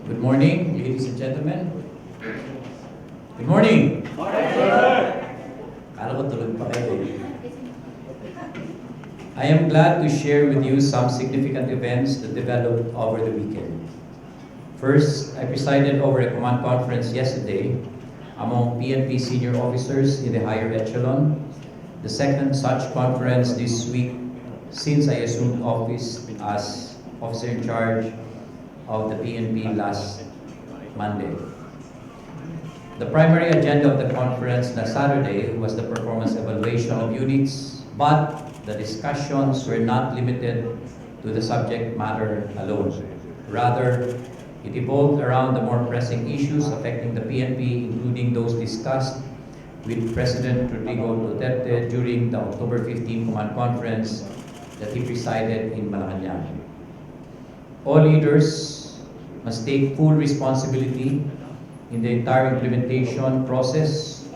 Good morning, ladies and gentlemen. Good morning. Morning, sir. Kala ko tulog pa kayo. I am glad to share with you some significant events that developed over the weekend. First, I presided over a command conference yesterday among PNP senior officers in the higher echelon. The second such conference this week since I assumed office as officer in charge of the PNP last Monday. The primary agenda of the conference last Saturday was the performance evaluation of units, but the discussions were not limited to the subject matter alone. Rather, it evolved around the more pressing issues affecting the PNP, including those discussed with President Rodrigo Duterte during the October 15 Command Conference that he presided in Malacanang. All leaders must take full responsibility in the entire implementation process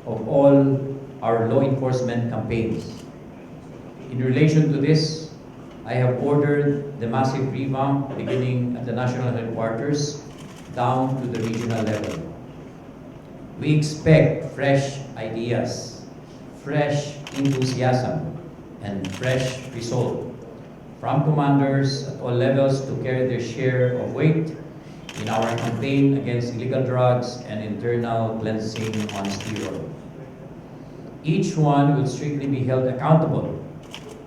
of all our law enforcement campaigns. In relation to this, I have ordered the massive revamp beginning at the national headquarters down to the regional level. We expect fresh ideas, fresh enthusiasm, and fresh resolve from commanders at all levels to carry their share of weight in our campaign against illegal drugs and internal cleansing on steroids. Each one will strictly be held accountable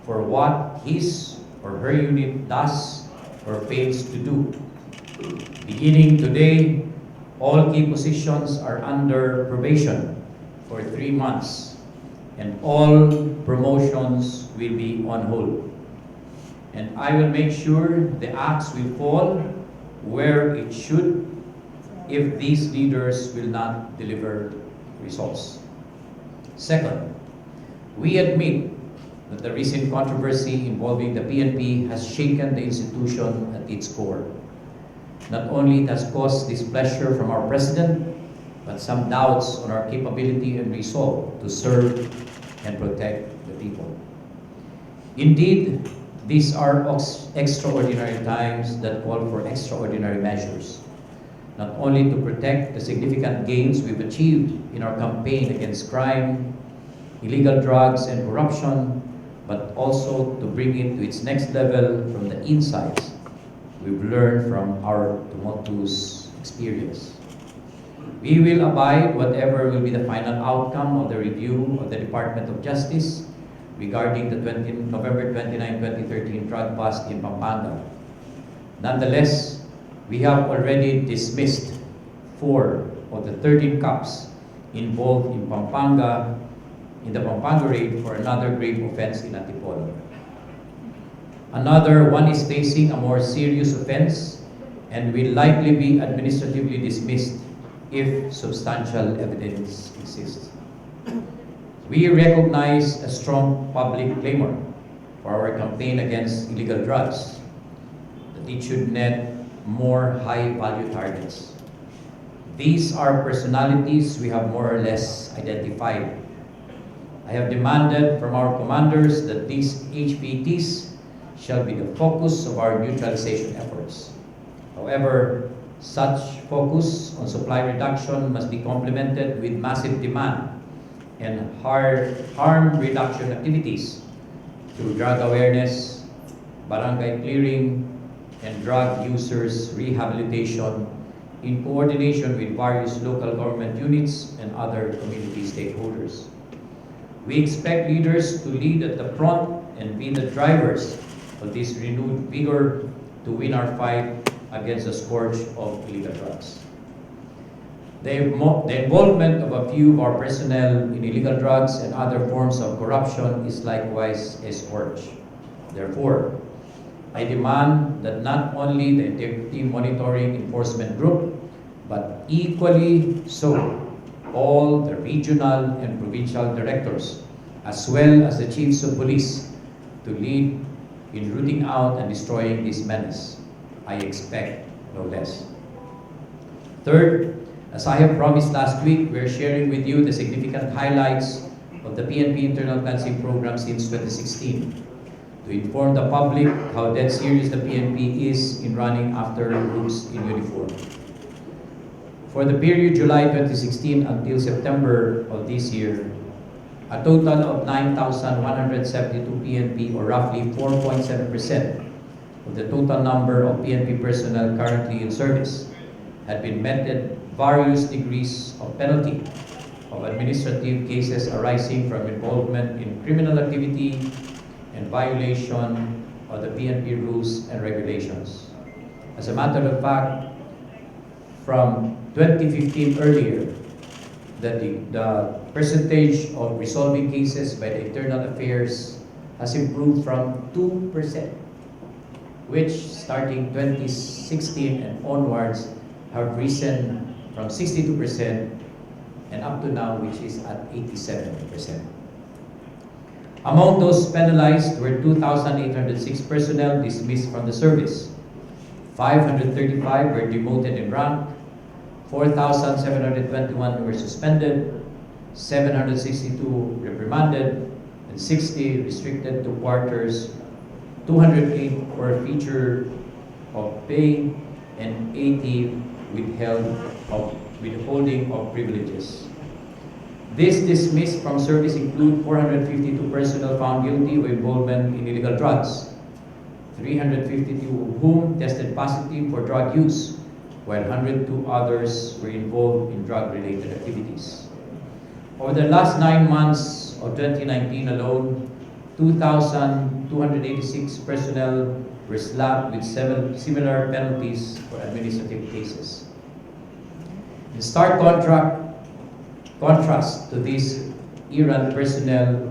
for what his or her unit does or fails to do. Beginning today, all key positions are under probation for 3 months, and all promotions will be on hold. And I will make sure the axe will fall where it should if these leaders will not deliver results. Second, we admit that the recent controversy involving the PNP has shaken the institution at its core. Not only it has caused displeasure from our President, but some doubts on our capability and resolve to serve and protect the people. Indeed, these are extraordinary times that call for extraordinary measures, not only to protect the significant gains we've achieved in our campaign against crime, illegal drugs, and corruption, but also to bring it to its next level from the insights we've learned from our tumultuous experience. We will abide whatever will be the final outcome of the review of the Department of Justice regarding the November 29, 2013 drug bust in Pampanga. Nonetheless, we have already dismissed 4 of the 13 cops involved in the Pampanga raid for another grave offense in Antipolo. Another one is facing a more serious offense and will likely be administratively dismissed if substantial evidence exists. We recognize a strong public clamor for our campaign against illegal drugs, that it should net more high-value targets. These are personalities we have more or less identified. I have demanded from our commanders that these HPTs shall be the focus of our neutralization efforts. However, such focus on supply reduction must be complemented with massive demand and harm reduction activities through drug awareness, barangay clearing, and drug users rehabilitation in coordination with various local government units and other community stakeholders. We expect leaders to lead at the front and be the drivers of this renewed vigor to win our fight against the scourge of illegal drugs. The involvement of a few of our personnel in illegal drugs and other forms of corruption is likewise a scourge. Therefore, I demand that not only the Integrity Monitoring Enforcement Group, but equally so, all the regional and provincial directors, as well as the chiefs of police, to lead in rooting out and destroying this menace. I expect no less. Third, as I have promised last week, we are sharing with you the significant highlights of the PNP internal cleansing program since 2016. to inform the public how dead serious the PNP is in running after groups in uniform. For the period July 2016 until September of this year, a total of 9,172 PNP, or roughly 4.7% of the total number of PNP personnel currently in service, had been meted various degrees of penalty of administrative cases arising from involvement in criminal activity and violation of the PNP rules and regulations. As a matter of fact, from 2015 earlier, that the percentage of resolving cases by the Internal Affairs has improved from 2%, which starting 2016 and onwards have risen from 62% and up to now, which is at 87%. Among those penalized were 2,806 personnel dismissed from the service. 535 were demoted in rank, 4,721 were suspended, 762 reprimanded, and 60 restricted to quarters, 208 were featured of pay, and 80 withholding of privileges. This dismissed from service include 452 personnel found guilty of involvement in illegal drugs, 352 of whom tested positive for drug use, while 102 others were involved in drug-related activities. Over the last 9 months of 2019 alone, 2,286 personnel were slapped with similar penalties for administrative cases. In stark contrast to these errant personnel,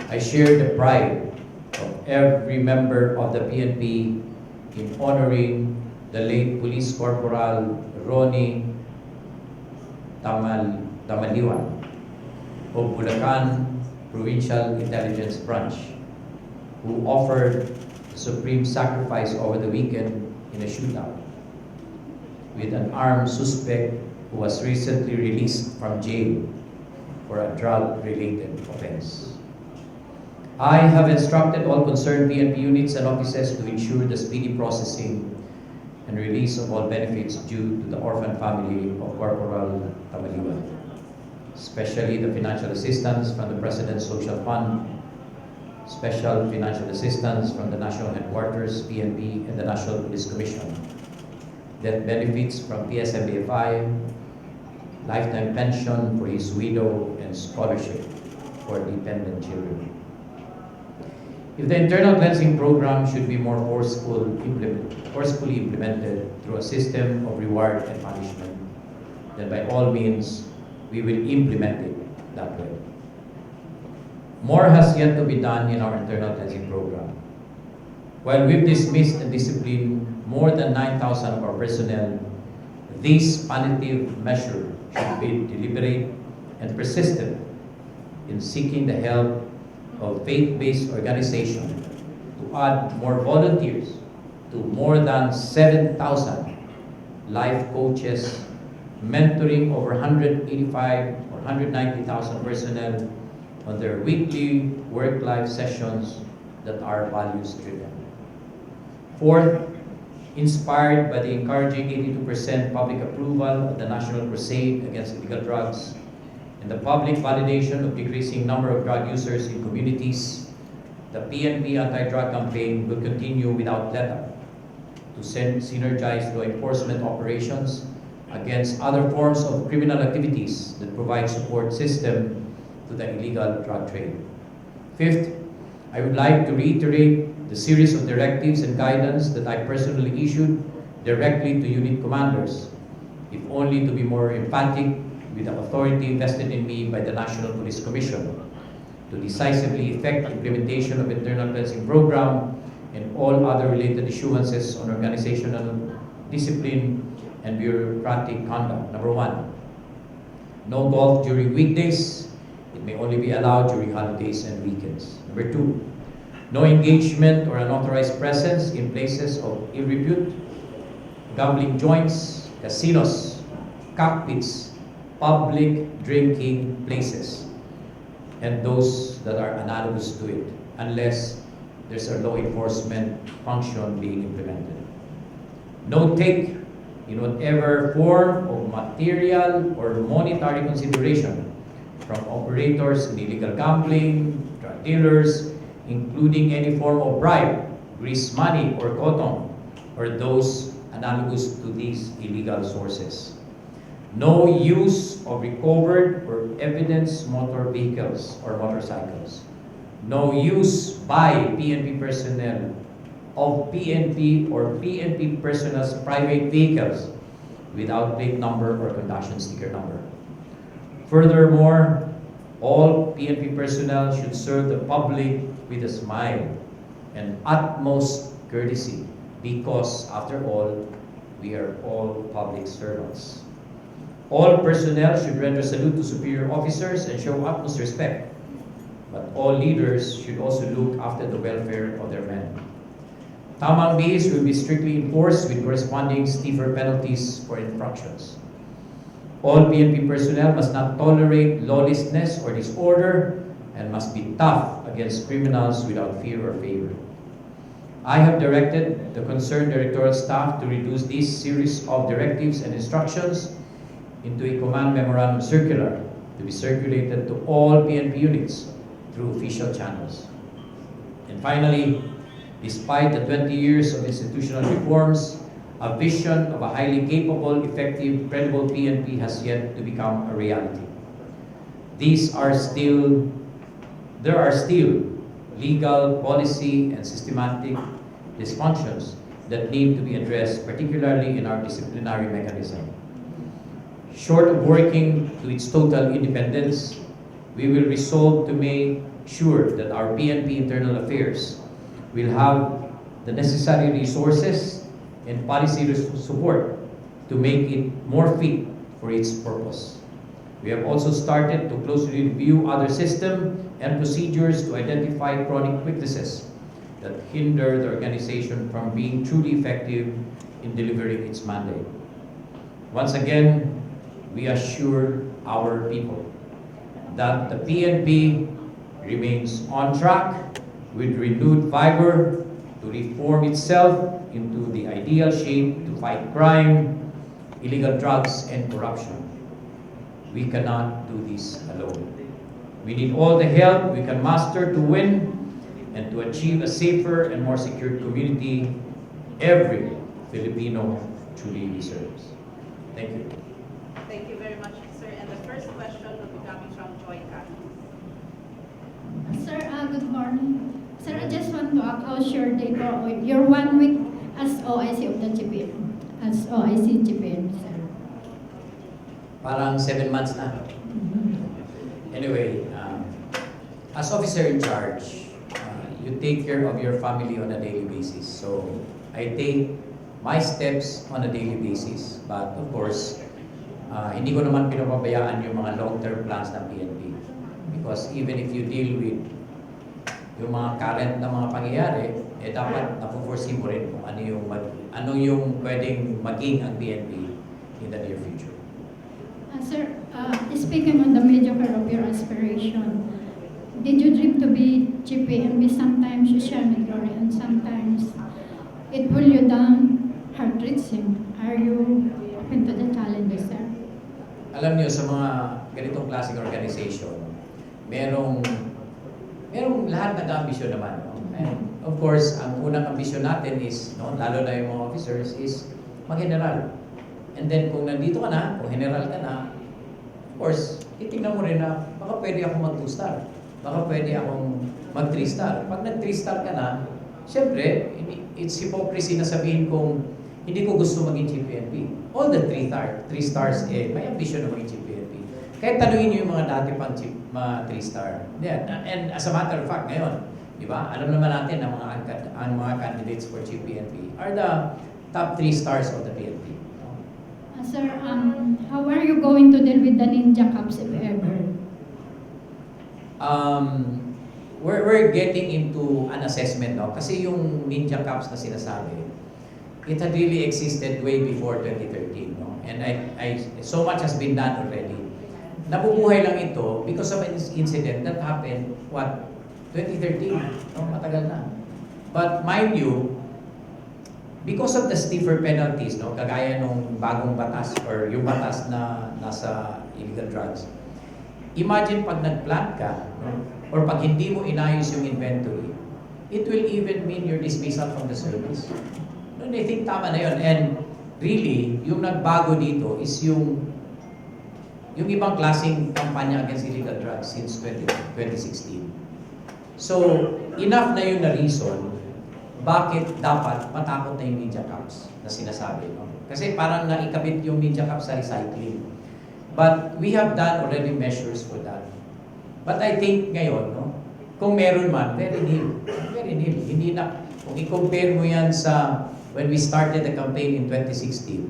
I share the pride of every member of the PNP in honoring the late Police Corporal Ronnie Tamaliwan of Bulacan Provincial Intelligence Branch, who offered supreme sacrifice over the weekend in a shootout with an armed suspect who was recently released from jail for a drug-related offense. I have instructed all concerned PNP units and officers to ensure the speedy processing and release of all benefits due to the orphan family of Corporal Tamaliwan, especially the financial assistance from the President's Social Fund, special financial assistance from the National Headquarters, PNP, and the National Police Commission, death benefits from PSMBFI, lifetime pension for his widow, and scholarship for dependent children. If the internal cleansing program should be more forcefully implemented through a system of reward and punishment, then by all means, we will implement it that way. More has yet to be done in our internal cleansing program. While we've dismissed and disciplined more than 9,000 of our personnel, this punitive measure should be deliberate and persistent in seeking the help of faith-based organizations to add more volunteers to more than 7,000 life coaches, mentoring over 185 or 190,000 personnel on their weekly work-life sessions that are values-driven. Fourth, inspired by the encouraging 82% public approval of the National Crusade Against Illegal Drugs and the public validation of decreasing number of drug users in communities, the PNP anti-drug campaign will continue without let-up to synergize law enforcement operations against other forms of criminal activities that provide support system to the illegal drug trade. Fifth, I would like to reiterate the series of directives and guidance that I personally issued directly to unit commanders, if only to be more emphatic with the authority vested in me by the National Police Commission to decisively effect implementation of internal cleansing program and all other related issuances on organizational discipline and bureaucratic conduct. Number one, no golf during weekdays. It may only be allowed during holidays and weekends. Number two, no engagement or unauthorized presence in places of ill repute, gambling joints, casinos, cockpits, public drinking places, and those that are analogous to it, unless there's a law enforcement function being implemented. No take in whatever form of material or monetary consideration from operators in illegal gambling, drug dealers, including any form of bribe, grease money, or cotton, or those analogous to these illegal sources. No use of recovered or evidence motor vehicles or motorcycles. No use by PNP personnel of PNP or PNP personnel's private vehicles without plate number or conduction sticker number. Furthermore, all PNP personnel should serve the public with a smile and utmost courtesy because, after all, we are all public servants. All personnel should render salute to superior officers and show utmost respect, but all leaders should also look after the welfare of their men. Tamang bihis will be strictly enforced with corresponding stiffer penalties for infractions. All PNP personnel must not tolerate lawlessness or disorder and must be tough against criminals without fear or favor. I have directed the concerned directorial staff to reduce this series of directives and instructions into a command memorandum circular to be circulated to all PNP units through official channels. And finally, despite the 20 years of institutional reforms, a vision of a highly capable, effective, credible PNP has yet to become a reality. There are still legal, policy, and systematic dysfunctions that need to be addressed, particularly in our disciplinary mechanism. Short of working to its total independence, we will resolve to make sure that our PNP internal affairs will have the necessary resources and policy support to make it more fit for its purpose. We have also started to closely review other systems and procedures to identify chronic weaknesses that hinder the organization from being truly effective in delivering its mandate. Once again, we assure our people that the PNP remains on track with renewed vigor to reform itself into the ideal shape to fight crime, illegal drugs, and corruption. We cannot do this alone. We need all the help we can muster to win and to achieve a safer and more secure community every Filipino truly deserves. Thank you. Thank you very much, sir. And the first question will be coming from Joy Cat. Sir, good morning. Sir, I just want to acknowledge your date or your 1 week as OIC of the GPN, as OIC GPN, sir. Parang 7 months na. Anyway, as officer in charge, you take care of your family on a daily basis. So, I take my steps on a daily basis. But of course, hindi ko naman pinapabayaan yung mga long-term plans ng PNP. Because even if you deal with yung mga current na mga pangyayari, dapat napo-foresee mo rin kung ano yung pwedeng maging ang PNP in the near future. Sir, speaking on the mediocre of your aspiration, did you dream to be GPNP? Sometimes you share with glory and sometimes it pull you down, heart-wrenching. Are you open to the challenges, sir? Alam niyo, sa mga ganitong klaseng organization, merong lahat ng ambisyon naman. No? And of course, ang unang ambisyon natin is, no, lalo na yung mga officers, is mag-general. And then kung nandito ka na, kung general ka na, of course, titignan mo rin na baka pwede akong mag-2-star. Baka pwede akong mag-3-star. Pag nag-3-star ka na, syempre, it's hypocrisy na sabihin kung hindi ko gusto maging chief PNP. All the 3 stars, may ambition na maging chief PNP. Kahit tanungin niyo yung mga dati pang chief, mga 3-star. Yeah. And as a matter of fact, ngayon, di ba, alam naman natin na ang mga candidates for chief PNP are the top 3 stars of the PNP. Sir, how are you going to deal with the ninja cups if ever? We're getting into an assessment, no? Kasi yung ninja cups na sinasabi, it had really existed way before 2013, no? And so much has been done already. Nabubuhay lang ito because of an incident that happened, 2013, no? Matagal na. But mind you, because of the stiffer penalties, no, kagaya nung bagong batas or yung batas na nasa illegal drugs, imagine pag nag-plant ka, no, or pag hindi mo inayos yung inventory, it will even mean your dismissal from the service. No, I think tama na yun. And really, yung nagbago dito is yung ibang klaseng kampanya against illegal drugs since 2016. So, enough na yun na reason bakit dapat matakot na yung media cups na sinasabi. No? Kasi parang naikabit yung media cups sa recycling. But we have done already measures for that. But I think ngayon, no, kung meron man, very nil. Very nil. Hindi na, kung i-compare mo yan sa when we started the campaign in 2016,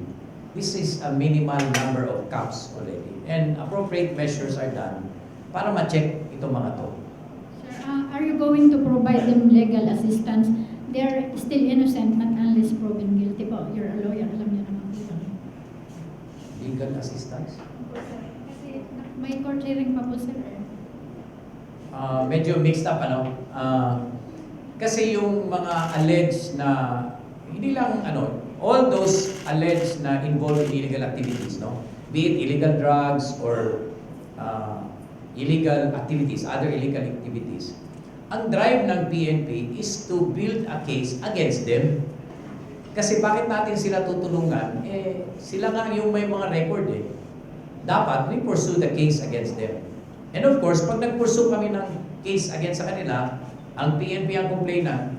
this is a minimal number of cups already. And appropriate measures are done para ma-check itong mga to. Sir, are you going to provide them legal assistance? They are still innocent, not unless proven guilty po. You're a lawyer, alam niyo naman po. Legal assistance? Kasi may court hearing pa po, sir. Medyo mixed up, ano? Kasi yung mga alleged na, hindi lang, all those alleged na involved in illegal activities, no? Be it illegal drugs or illegal activities, other illegal activities. Ang drive ng PNP is to build a case against them. Kasi bakit natin sila tutulungan? Sila nga yung may mga record eh. Dapat we pursue the case against them. And of course, pag nag-pursue kami ng case against sa kanila, ang PNP ang complainant,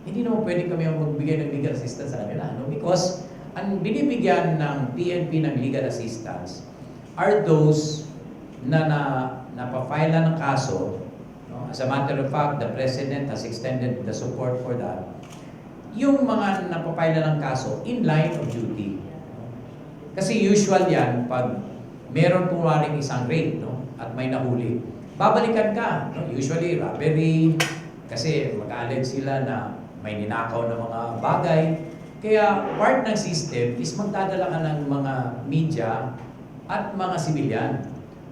hindi naman pwede kami magbigay ng legal assistance sa kanila. No? Because ang binibigyan ng PNP ng legal assistance are those na napafile ng kaso. No? As a matter of fact, the President has extended the support for that. Yung mga napafile ng kaso in line of duty. Kasi usual yan pag meron pumaring isang rape, no? At may nahuli. Babalikan ka. No? Usually robbery, kasi mag-allege sila na may ninakaw na mga bagay. Kaya part ng system is magdadala ka ng mga media at mga sibilyan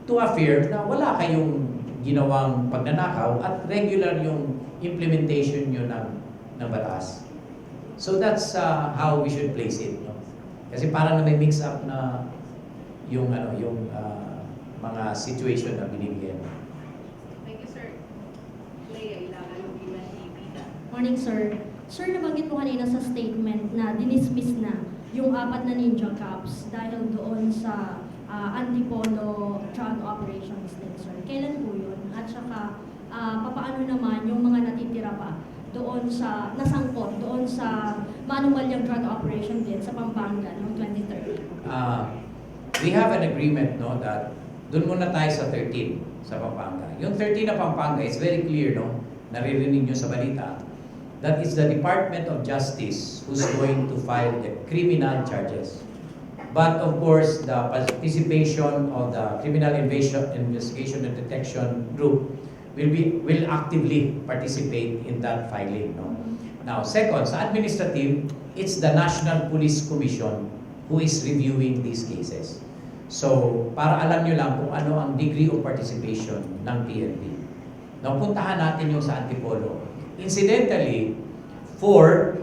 to affirm na wala kayong ginawang pagnanakaw at regular yung implementation nyo ng batas. So that's how we should place it. No? Kasi parang na may mix up na yung mga situation na binibigyan. Thank you, sir. Leia, ilaban ng PNP. Morning, sir. Sir, nabanggit mo kanina sa statement na dinismiss na yung 4 na ninja cops dahil doon sa antipolo drug operations din, sir. Kailan po yun? At saka, papaano naman yung mga natitira pa doon sa, nasangkot, doon sa manumalyang drug operation din sa Pampanga noong 2030? We have an agreement, no, that doon muna tayo sa 13 sa Pampanga. Yung 13 na Pampanga is very clear, no? Naririnig nyo sa balita. That is the Department of Justice who's going to file the criminal charges. But of course, the participation of the Criminal Investigation and Detection Group will actively participate in that filing. No? Now, second, sa administrative, it's the National Police Commission who is reviewing these cases. So, para alam nyo lang kung ano ang degree of participation ng PNP. Now, puntahan natin yung sa Antipolo. Incidentally, 4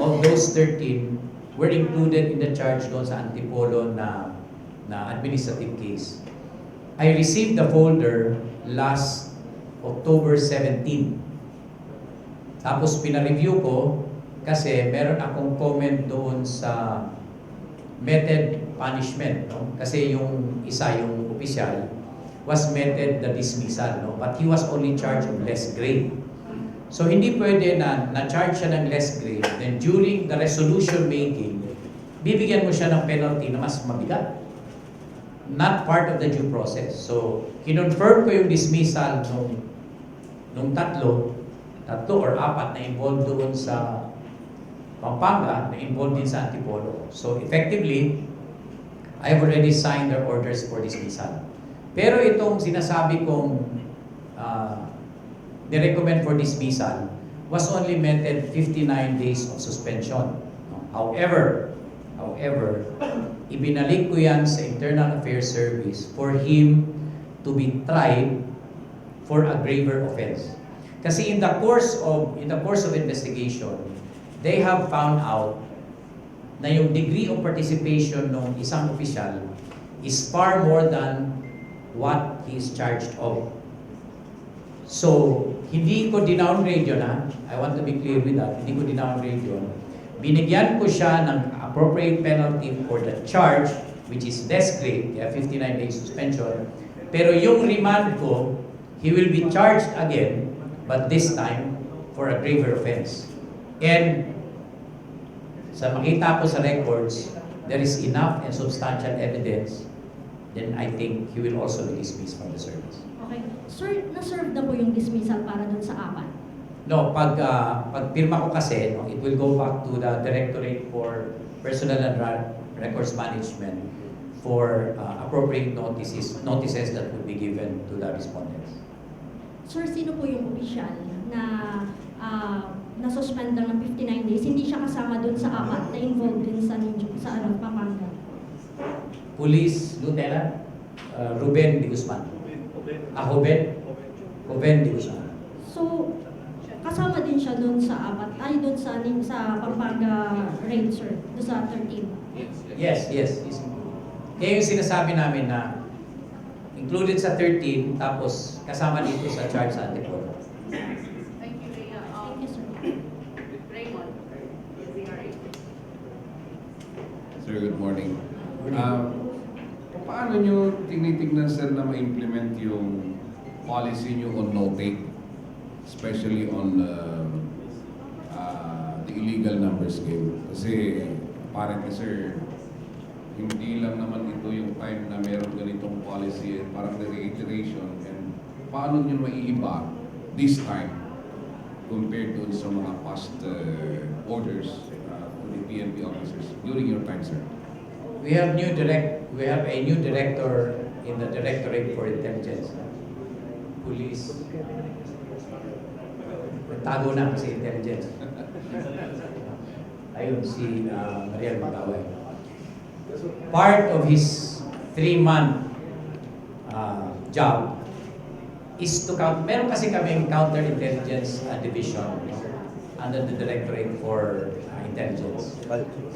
of those 13 were included in the charge doon sa Antipolo na administrative case. I received the folder last October 17. Tapos pina-review ko kasi meron akong comment doon sa method punishment. No? Kasi yung isa, yung opisyal, was meted the dismissal. No? But he was only charged of less grade. So hindi pwede na na-charge siya ng less grade, then during the resolution making, bibigyan mo siya ng penalty na mas mabigat. Not part of the due process. So, kinonfirm ko yung dismissal nung tatlo or 4 na involved doon sa Pampanga, na involved din sa Antipolo. So, effectively, I have already signed their orders for dismissal. Pero itong sinasabi kong recommend for dismissal was only meted 59 days of suspension. However, ibinalik ko yan sa Internal Affairs Service for him to be tried for a graver offense. Kasi in the course of investigation, they have found out na yung degree of participation ng isang opisyal is far more than what he is charged of. So, hindi ko dinowngrade yun, ha? I want to be clear with that. Hindi ko dinowngrade yun. Binigyan ko siya ng appropriate penalty for the charge, which is less grave, 59 days suspension. Pero yung remand ko, he will be charged again, but this time for a graver offense. And sa makita ko sa records, there is enough and substantial evidence, then I think he will also be dismissed from the service. Okay. Sir, na-serve na po yung dismissal para dun sa apat? No, pag pirma ko kasi, no, it will go back to the Directorate for Personnel and Records Management for appropriate notices that would be given to the respondents. Sir, sino po yung opisyal na na-suspend lang ng 59 days? Hindi siya kasama dun sa apat na involved din sa Pampanga? Police Lieutenant Ruben de Guzman. Ruben de Guzman. So, kasama din siya dun sa apat, dun sa Pampanga raid, sir, dun sa 13. Yes. Kaya yung sinasabi namin na included sa 13, tapos kasama dito sa charge sa antipolo. Thank you, Rhea. Thank you, sir. Raymond, DCRA. Sir, good morning. Paano nyo tinitignan, sir, na ma-implement yung policy nyo on no-take, especially on the illegal numbers game? Kasi apparently, sir, hindi lang naman ito yung time na meron ganitong policy, parang the reiteration, and paano nyo maiiba this time compared to sa mga past orders to the PNP officers during your time, sir? We have a new director in the Directorate for Intelligence. Police. Nagtago na kasi intelligence. Ayun, si Mariel Magaway. Part of his 3-month job is to count. Meron kasi kaming Counterintelligence division under the Directorate for Intelligence.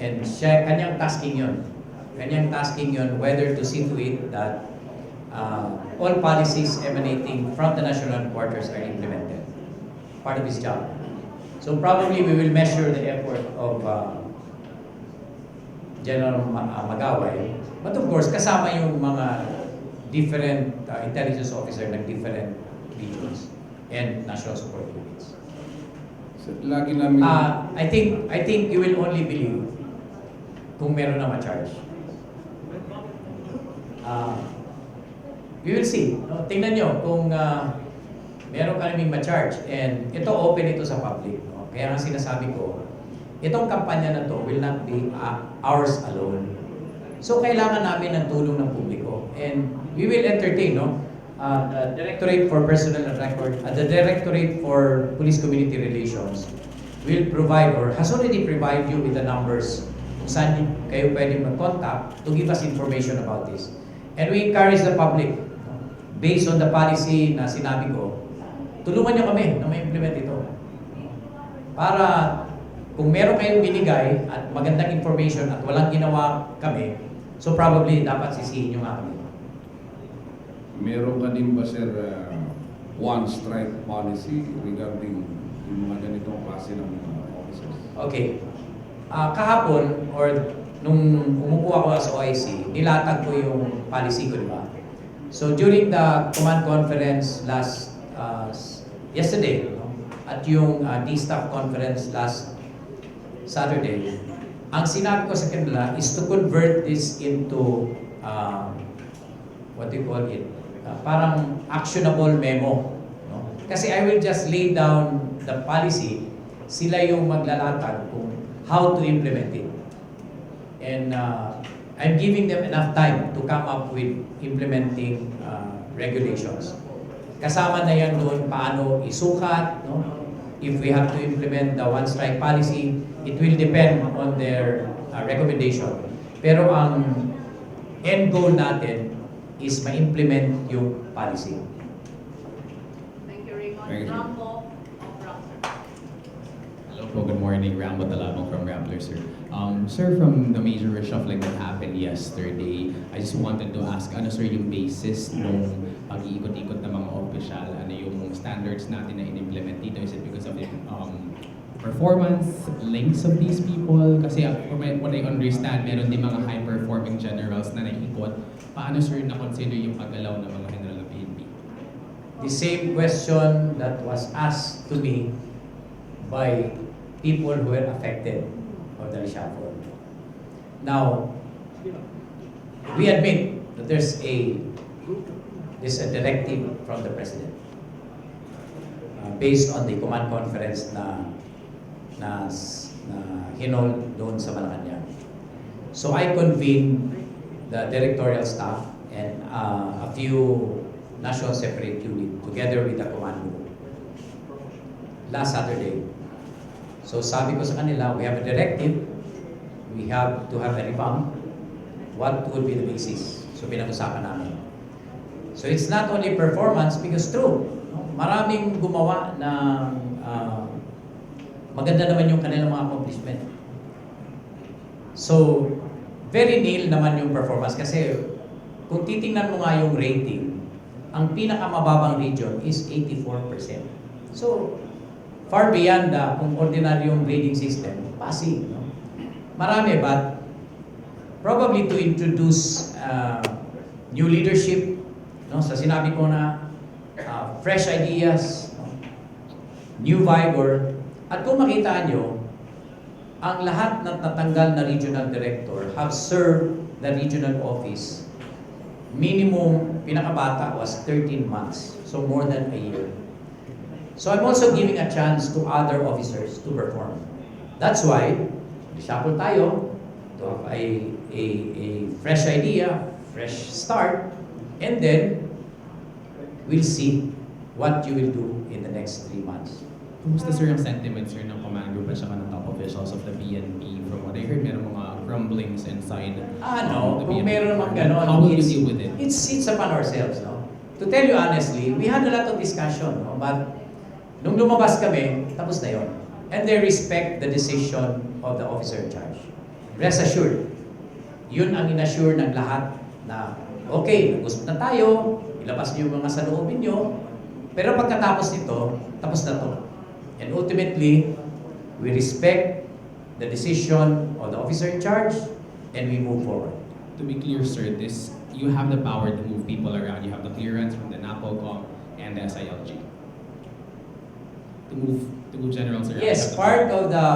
And kanyang tasking yun. Kanyang tasking yun whether to see to it that all policies emanating from the national headquarters are implemented. Part of his job. So probably we will measure the effort of General Magaway. But of course, kasama yung mga different intelligence officer ng different regions and national support units. So, lagi namin... I think you will only believe kung meron na ma-charge. We will see. No? Tingnan nyo kung meron kaming ma-charge, and ito open ito sa public. No? Kaya nga sinasabi ko, itong kampanya na to will not be ours alone. So kailangan namin ng tulong ng publiko, and we will entertain, no? The Directorate for Personnel and Record, the Directorate for Police Community Relations will provide or has already provided you with the numbers kung saan kayo pwede mag-contact to give us information about this. And we encourage the public, based on the policy na sinabi ko, tulungan nyo kami na ma-implement ito. Para kung meron kayong binigay at magandang information at walang ginawa kami, so probably dapat sisihin nyo nga kami. Meron ka din ba, sir, one strike policy regarding yung mga ganitong klase ng officers? Okay. Kahapon or nung umupo ako sa OIC, nilatag ko yung policy ko, di ba? So during the command conference yesterday, no? At yung D-Staff conference last Saturday, ang sinabi ko sa kanila is to convert this into what do you call it? Parang actionable memo. No? Kasi I will just lay down the policy, sila yung maglalatag kung how to implement it. And I'm giving them enough time to come up with implementing regulations. Kasama na yan doon paano isukat, no? If we have to implement the one strike policy, it will depend on their recommendation. Pero ang end goal natin is ma-implement yung policy. Thank you, Raymond. Thank you. Rambo, po, good morning. Rambo Talabong from Rappler, sir. Sir, from the major reshuffling that happened yesterday, I just wanted to ask, ano sir yung basis nung pag-iikot-ikot ng mga opisyal? Ano yung standards natin na in-implement dito? Is it because of performance, links of these people? Kasi from what I understand, meron din mga high-performing generals na naikot. Paano sir na-consider yung paggalaw ng mga general ng PNP? The same question that was asked to me by people who were affected of the reshuffle. Now, we admit that there's a directive from the President based on the command conference na hinol doon sa Malacanang. So I convened the directorial staff and a few national separate unit together with the commando last Saturday. So sabi ko sa kanila, we have a directive, we have to have a revamp. What would be the basis? So pinag-usapan namin. So it's not only performance because true, no? Maraming gumawa ng maganda naman yung kanilang mga accomplishment. So very nil naman yung performance kasi kung titingnan mo nga yung rating, ang pinakamababang region is 84%. So far beyond kung ordinaryong grading system, passing. No? Marami, but probably to introduce new leadership, no? Sa sinabi ko na fresh ideas, no? New vigor, at kung makita nyo, ang lahat ng natanggal na regional director have served the regional office. Minimum, pinakabata was 13 months, so more than a year. So I'm also giving a chance to other officers to perform. That's why, reshuffle tayo to have a fresh idea, fresh start, and then we'll see what you will do in the next 3 months. Kumusta sir ang sentiment sir ng command group at saka ng top officials of the PNP? From what I heard, meron mga grumblings inside No, the kung PNP. meron naman ganon, How will you deal with it? It's upon ourselves, no? To tell you honestly, we had a lot of discussion, no? But nung lumabas kami, tapos na yun. And they respect the decision of the officer in charge. Rest assured, yun ang inassure ng lahat na, okay, nag-usap na tayo, ilabas niyo yung mga saloobin niyo, pero pagkatapos nito, tapos na to. And ultimately, we respect the decision of the officer in charge, and we move forward. To be clear, sir, you have the power to move people around. You have the clearance from the NAPOCOM and the SILG. To move generals around. Yes, part of the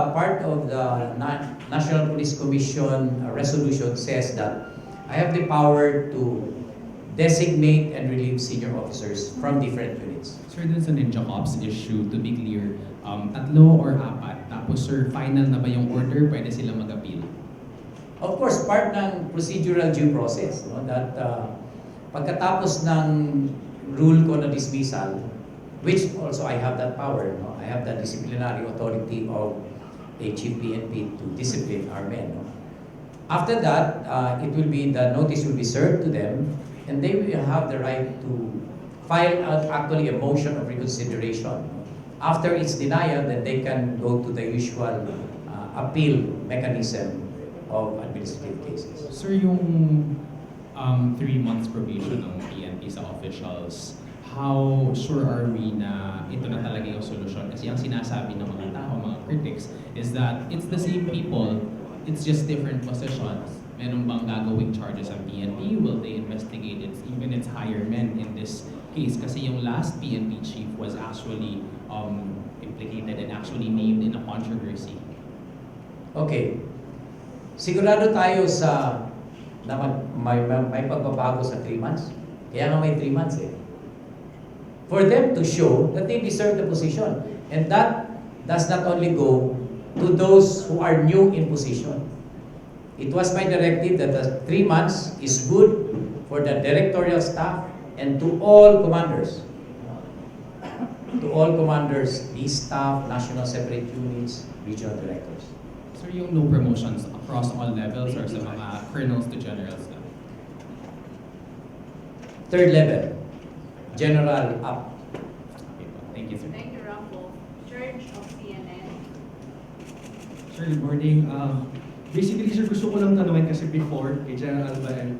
National Police Commission resolution says that I have the power to designate and relieve senior officers from different units. Sir, there's a Ninja Ops issue. To be clear, tatlo or apat. Tapos sir, final na ba yung order? Pwede sila mag-appeal? Of course, part ng procedural due process, no, that pagkatapos ng rule ko na dismissal, which also I have that power, no? I have the disciplinary authority of a chief PNP to discipline our men. No? After that, the notice will be served to them, and they will have the right to file actually a motion of reconsideration. After its denial, then they can go to the usual appeal mechanism of administrative cases. Sir, yung 3 months probation ng PNP sa officials, how sure are we na ito na talaga yung solusyon? Kasi ang sinasabi ng mga tao, mga critics, is that it's the same people, it's just different positions. Meron bang gagawing charges ang PNP? Will they investigate it, even its higher men in this case? Kasi yung last PNP chief was actually implicated and actually named in a controversy. Okay. Sigurado tayo na may pagbabago sa 3 months. Kaya nga may 3 months eh. For them to show that they deserve the position. And that does not only go to those who are new in position. It was my directive that the 3 months is good for the directorial staff and to all commanders. To all commanders, these staff, national separate units, regional directors. Sir, yung no promotions across all levels or sa mga colonels to generals na? 3rd level, general up. Okay po. Thank you, sir. Thank you, Rambo. George of CNN. Sir, good morning. Basically, sir, gusto ko lang tanungin kasi before, kay General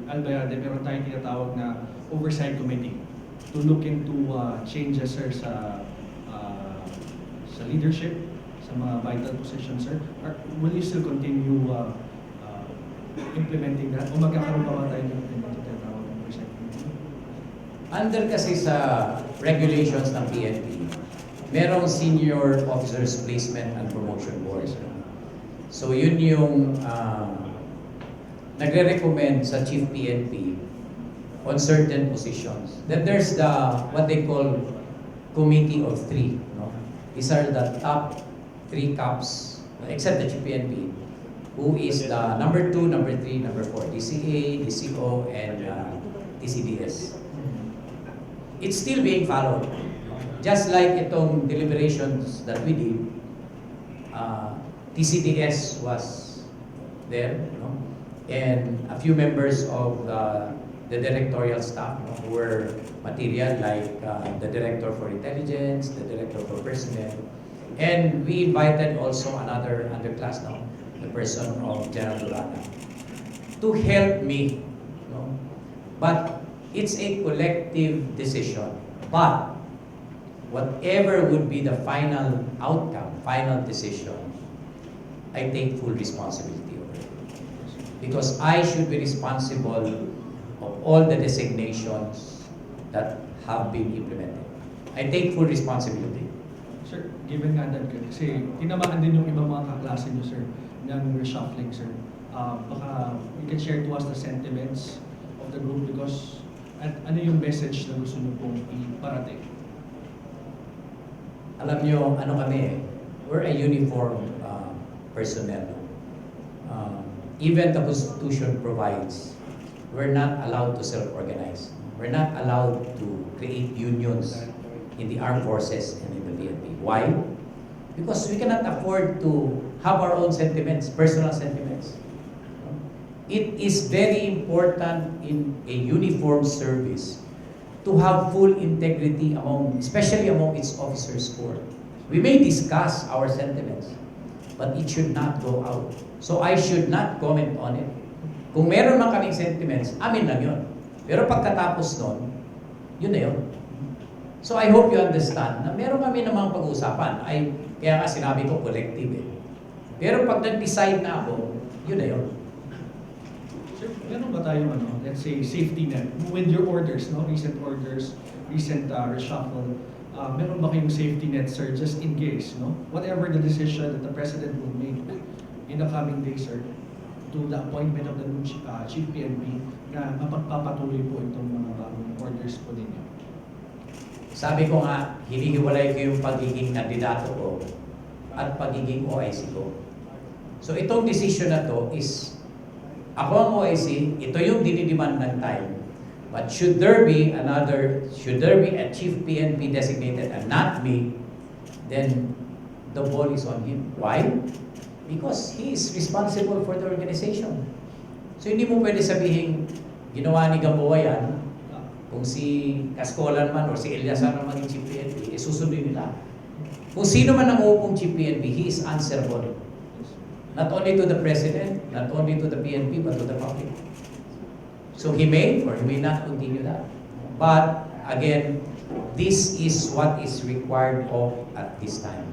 Albayade, meron tayong tinatawag na oversight committee to look into changes, sir, sa leadership, sa mga vital positions, sir. Will you still continue implementing that? O magkakaroon pa ba tayo ng tinatawag na oversight committee? Under kasi sa regulations ng PNP, merong senior officers placement and promotion board. So yun yung nagre-recommend sa Chief PNP on certain positions. Then there's the what they call committee of three. No? These are the top 3 caps, except the Chief PNP, who is the number 2, number 3, number 4, DCA, DCO, and TCDS. It's still being followed. Just like itong deliberations that we did, TCDS was there, no? And a few members of the directorial staff, no, who were material, like the director for intelligence, the director for personnel, and we invited also another underclass, no, the person of General Durana, to help me, no? But it's a collective decision. But whatever would be the final outcome, final decision, I take full responsibility over it. Because I should be responsible of all the designations that have been implemented. I take full responsibility. Sir, given nga that, kasi tinamaan din yung ibang mga kaklase nyo, sir, ng reshuffling, sir. Baka you can share to us the sentiments of the group because at ano yung message na gusto nyo pong iparating? Alam nyo, ano kami eh, we're a uniform personnel. Even the Constitution provides, we're not allowed to self-organize. We're not allowed to create unions in the armed forces and in the PNP. Why? Because we cannot afford to have our own sentiments, personal sentiments. It is very important in a uniform service to have full integrity especially among its officers' corps. We may discuss our sentiments, but it should not go out. So I should not comment on it. Kung meron man kaming sentiments, amin lang yun. Pero pagkatapos nun, yun na yun. So I hope you understand na meron kami namang pag-uusapan. Kaya nga sinabi ko collective eh. Pero pag nag-decide na ako, yun na yun. Sir, meron ba tayong let's say safety net with your orders, no? Recent orders, recent reshuffle. Meron ba kayong safety net, sir, just in case, no? Whatever the decision that the President will make in the coming days, sir, to the appointment of the new Chief PNP na mapagpapatuloy po itong mga bagong orders po ninyo. Sabi ko nga, hinihiwalay ko yung pagiging kandidato ko at pagiging OIC ko. So itong decision na to is, ako ang OIC, ito yung dinidemand ng time. But should there be a Chief PNP designated and not me, then the ball is on him. Why? Because he is responsible for the organization. So hindi mo pwede sabihin, ginawa ni GAMBOA yan, kung si Cascolan man o si Eliasar man maging Chief PNP, susundin nila. Kung sino man ang uupong Chief PNP, he is answerable. Not only to the President, not only to the PNP, but to the public. So he may or he may not continue that. But again, this is what is required of at this time.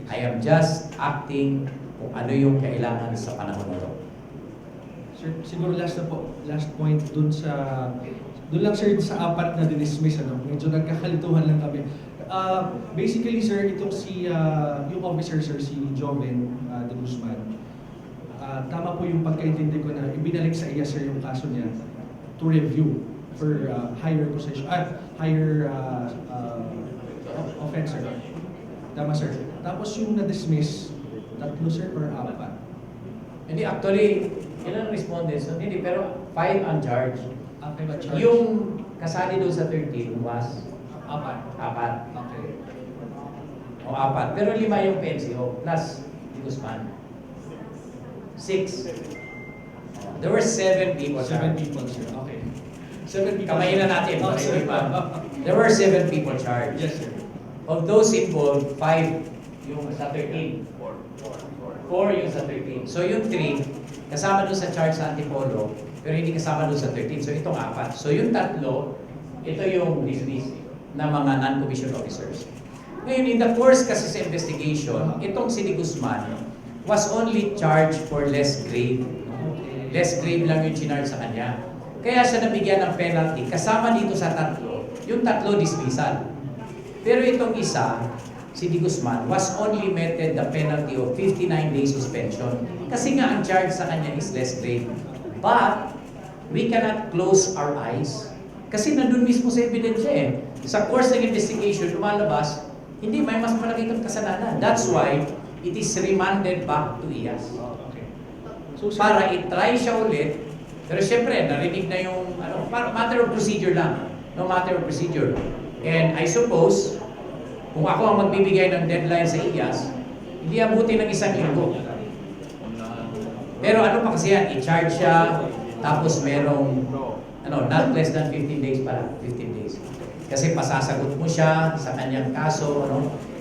I am just acting kung ano yung kailangan sa panahon na ito. Sir, siguro last point dun lang sir sa 4 na dinismiss, medyo nagkakalituhan lang kami. Basically sir, itong yung officer sir, si Joven de Guzman, tama po yung pagkaintindi ko na ibinalik sa iya sir yung kaso niya to review for higher position, higher offense sir. Tama sir. Tapos yung na-dismiss, 3 sir or 4? Hindi, actually, ilan respondents? Hindi, pero 5 uncharged. 5 uncharged. Yung kasali doon sa 13 was 4. Okay. O 4. Pero 5 yung PNCO plus di Guzman. 6. There were 7 people. 7 people sir. Okay. 7 people. Kamayin na natin. Oh, sorry. There were 7 people charged. Yes sir. Of those involved, 5 yung sa 13. 4 yung sa 13. So yung 3, kasama doon sa charge sa Antipolo, pero hindi kasama doon sa 13. So itong 4. So yung 3, ito yung dismiss na mga non-commissioned officers. Ngayon, in the course kasi sa investigation, itong si Guzman was only charged for less grave. Less grave lang yung chinarge sa kanya. Kaya siya nabigyan ng penalty. Kasama dito sa 3, yung 3 dismissal. Pero itong isa, si Guzman, was only meted the penalty of 59 days suspension. Kasi nga ang charge sa kanya is less grave. But, we cannot close our eyes. Kasi nandun mismo sa ebidensya eh. Sa course ng investigation, lumalabas, hindi, may mas malaki itong kasalanan. That's why, it is remanded back to IAS. So, sir, Para i-try siya ulit. Pero syempre, narinig na yung, matter of procedure lang. No matter of procedure. And I suppose, kung ako ang magbibigay ng deadline sa IAS, hindi abuti ng 1 linggo. Pero ano pa kasi yan, i-charge siya, tapos merong, not less than 15 days pala, 15 days. Kasi pasasagot mo siya sa kanyang kaso,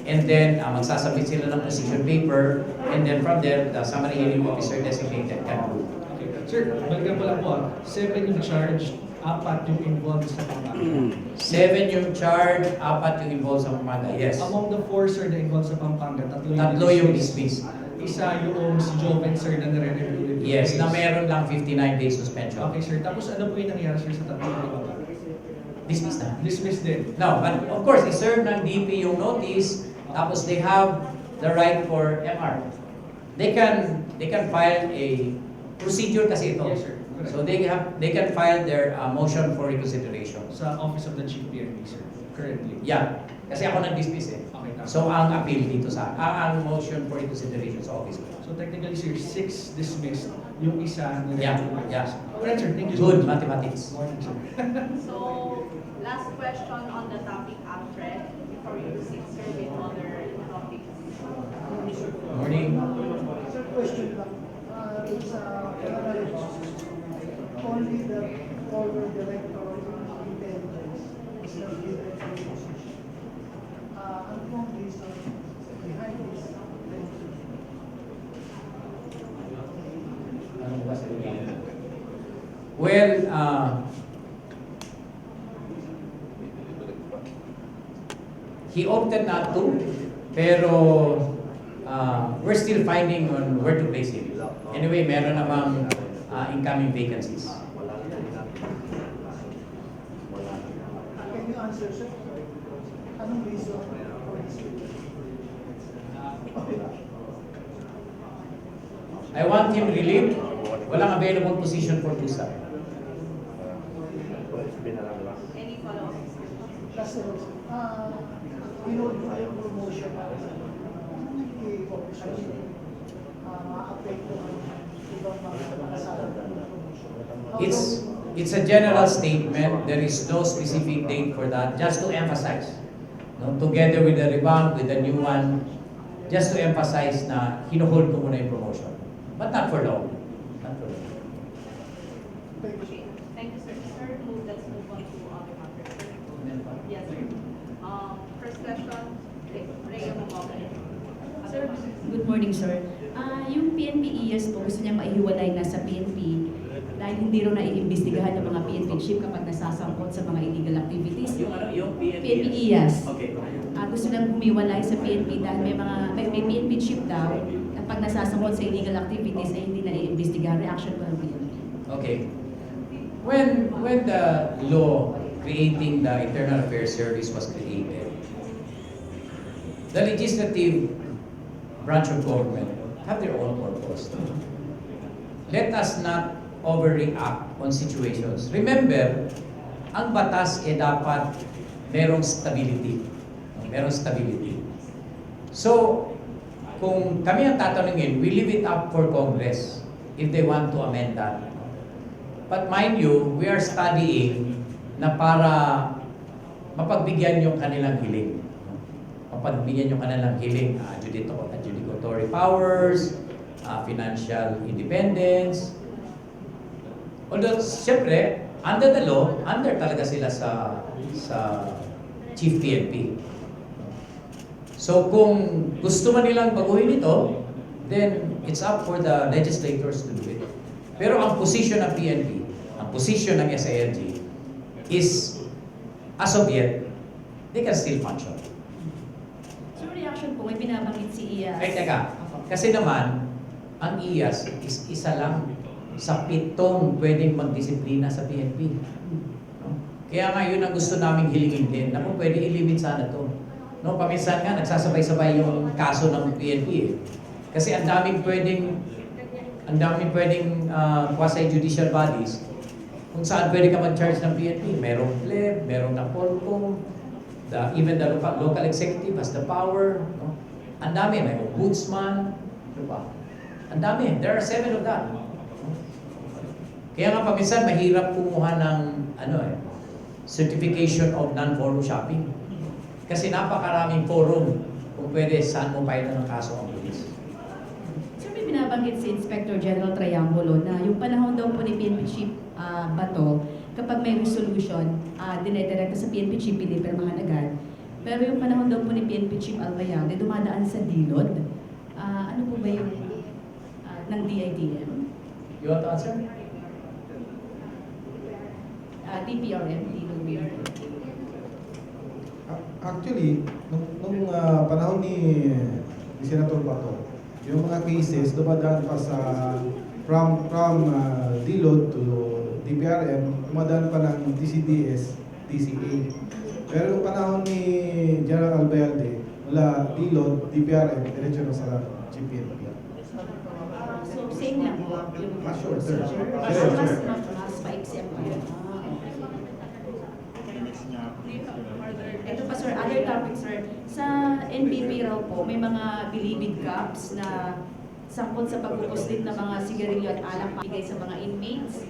and then magsasubmit sila ng position paper, and then from there, the summary hearing officer designated can do. okay. Sir, balikan ko lang po 7 yung charge, 4 yung involved sa Pampanga. 7 yung charge, 4 yung involved sa Pampanga. Yes. Among the 4, sir, na involved sa Pampanga, 3 Tatlo yung dismiss. Isa yung si Joven, sir, na nire-review. Yes, na meron lang 59 days suspension. Okay, sir. Tapos ano po yung nangyari, sir, sa 3 na iba? Dismiss na. Dismissed din. No, but of course, i-serve ng DP yung notice, tapos they have the right for MR. They can file a procedure kasi ito. Yes, sir. Correct. So they can file their motion for reconsideration. Sa Office of the Chief PNP, sir. Currently. Yeah, kasi ako nag-dismiss eh. Okay, tama. So ang appeal dito ang motion for reconsideration sa office ko. So technically, sir, 6 dismissed. Yung isa na Yeah. Alright, sir. Thank you. Good mathematics. Morning, sir. So, last question on the topic after, before we proceed, sir, with other topics. Morning. Sir, question lang. It's only the former director of intelligence is not given a position. Ano pong reason behind this? Well, he opted not to, pero we're still finding on where to place him. Anyway, meron namang incoming vacancies. Can you answer, sir? Anong reason for this? I want him relieved. Walang available position for TUSA. Any follow-ups? Last one, pinood mo yung promotion kay officer, ma-apekto ng ibang mga kasama ng promotion. It's a general statement. There is no specific date for that. Just to emphasize, together with the revamp, with the new one, just to emphasize na hinuhold ko muna yung promotion. But not for long. Not for long. Okay. Thank you, sir. Sir, let's move on to other matters. Yes, sir. First question, Ray Mamogan. Sir, good morning, sir. Yung PNP ES po, gusto niya maihiwalay na sa PNP dahil hindi rin naiimbestigahan ng mga PNP chief kapag nasasangkot sa mga illegal activities. Yung PNP ES. Okay. Gusto nang humiwalay sa PNP dahil may PNP chief daw na pag nasasangkot sa illegal activities ay hindi naiimbestigahan. Reaction po ng PNP. Okay. When the law creating the Internal Affairs Service was created, the legislative branch of government have their own purpose. Let us not overreact on situations. Remember, ang batas dapat merong stability. Merong stability. So, kung kami ang tatanungin, we leave it up for Congress if they want to amend that. But mind you, we are studying na para mapagbigyan yung kanilang hiling. Mapagbigyan yung kanilang hiling, adjudicatory powers, financial independence. Although, siyempre, under the law, under talaga sila sa Chief PNP. So, kung gusto man nilang baguhin ito, then it's up for the legislators to do it. Pero ang position ng PNP, ang position ng SILG is, as of yet, they can still function. So reaction po, may binabanggit si Iyas. Ay, teka. Kasi naman, ang IAS is isa lang sa 7 pwedeng magdisiplina sa PNP. No? Kaya nga yun ang gusto naming hilingin din, na kung pwede ilimit sana to. No, paminsan nga, nagsasabay-sabay yung kaso ng PNP eh. Kasi ang daming pwedeng quasi-judicial bodies kung saan pwede ka mag-charge ng PNP. Merong pleb, merong napolcom, even the local executive has the power. No? Ang dami, may ombudsman, diba? Ang dami, there are 7 of that. Kaya nga paminsan, mahirap kumuha ng certification of non-forum shopping. Kasi napakaraming forum kung pwede saan mo pailan ng kaso ang pulis. Sir, may binabanggit si Inspector General Triangulo na yung panahon daw po ni PNP Chief Bato, kapag may resolution, dinedirekta sa PNP Chief, pinipirmahan agad. Pero yung panahon daw po ni PNP Chief Albayalde, dumadaan sa DILOD. Ano po ba yung ng DIDM? You want to answer? DPRM, DILOD. Actually, nung panahon ni Senator Bato, yung mga cases dumadaan pa sa from DLOD to DPRM, dumadaan pa ng DCDS, DCA. Pero nung panahon ni General Albayalde, mula DLOD, DPRM, diretso na sa GPNP. So, same lang po yung Mas shorter. mas paiksi ang Ito pa sir, other topic sir. Sa NPP raw po, may mga bilibid cups na sangkot sa pagpupuslit ng mga sigarilyo at alak pamigay sa mga inmates.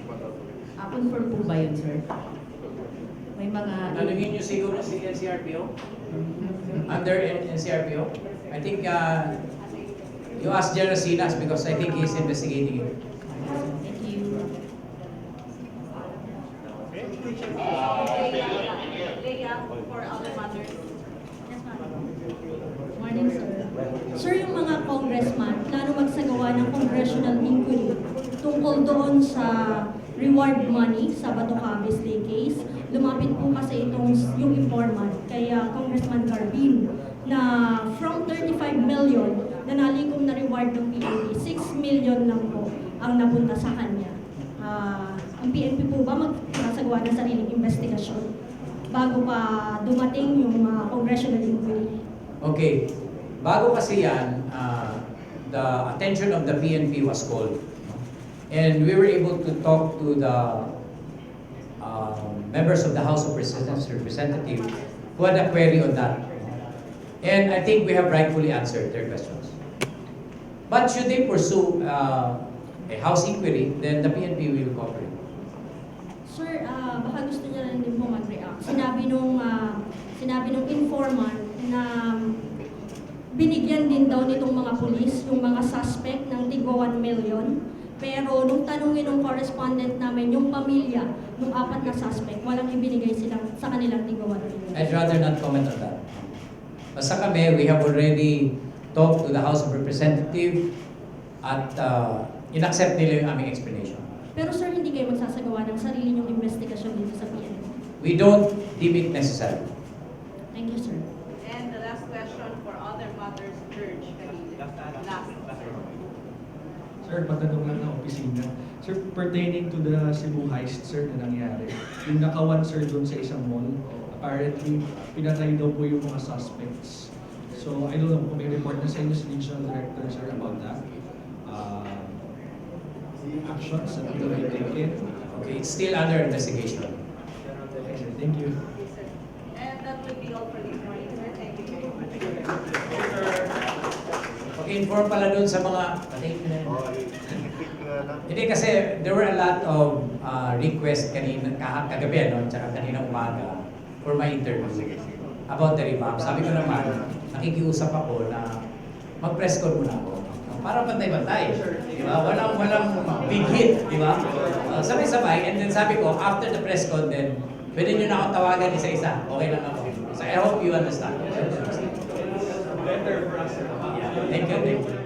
Confirm po ba yun sir? May mga... Tanungin niyo siguro si NCRPO? Under NCRPO? I think you ask General Sinas because I think he's investigating it. Thank you. For other matters. Morning, sir. Sir, yung mga congressman, plano magsagawa ng congressional inquiry tungkol doon sa reward money sa Bato Cavite case. Lumapit po kasi yung informant, kaya Congressman Garbin, na from 35 million na nalikom na reward ng PNP, 6 million lang po ang napunta sa kanya. Ang PNP po ba magsagawa ng sariling investigasyon bago pa dumating yung congressional inquiry? Okay. Bago kasi yan, the attention of the PNP was called. And we were able to talk to the members of the House of Representatives who had a query on that. And I think we have rightfully answered their questions. But should they pursue a House inquiry, then the PNP will cooperate. Sir, baka gusto niya rin din po mag-react. Sinabi nung informant na binigyan din daw nitong mga pulis, yung mga suspect ng tigwa 1 million. Pero nung tanungin ng correspondent namin, yung pamilya, nung 4 na suspect, walang ibinigay silang sa kanilang tigwa 1 million. I'd rather not comment on that. Basta kami, we have already talked to the House of Representatives at in-accept nila yung aming explanation. Pero sir, hindi kayo magsasagawa ng sarili niyong investigasyon dito sa PNP? We don't deem it necessary. Thank you, sir. And the last question for other matters, George Camille. Last. Sir, patanong lang ng opisina. Sir, pertaining to the Cebu heist, sir, na nangyari, yung nakawan, sir, doon sa isang mall, apparently, pinatay daw po yung mga suspects. So, I don't know kung may report na sa inyo si Regional Director, sir, about that. Actions that will be taken. Okay, it's still under investigation. Okay, sir, thank you. And that will be all for this morning, sir. Thank you. Pag-inform pala dun sa mga... Hindi kasi there were a lot of requests kagabi, no? Tsaka kanina umaga for my interview about the revamp. Sabi ko naman, nakikiusap ako na mag-PRESSCON muna ako. Para pantay-pantay. Di ba? Walang big hit. Di ba? Sabay-sabay. And then sabi ko, after the PRESSCON, then pwede nyo na akong tawagan isa-isa. Okay lang ako. So I hope you understand. Better for us. Yeah. Thank you.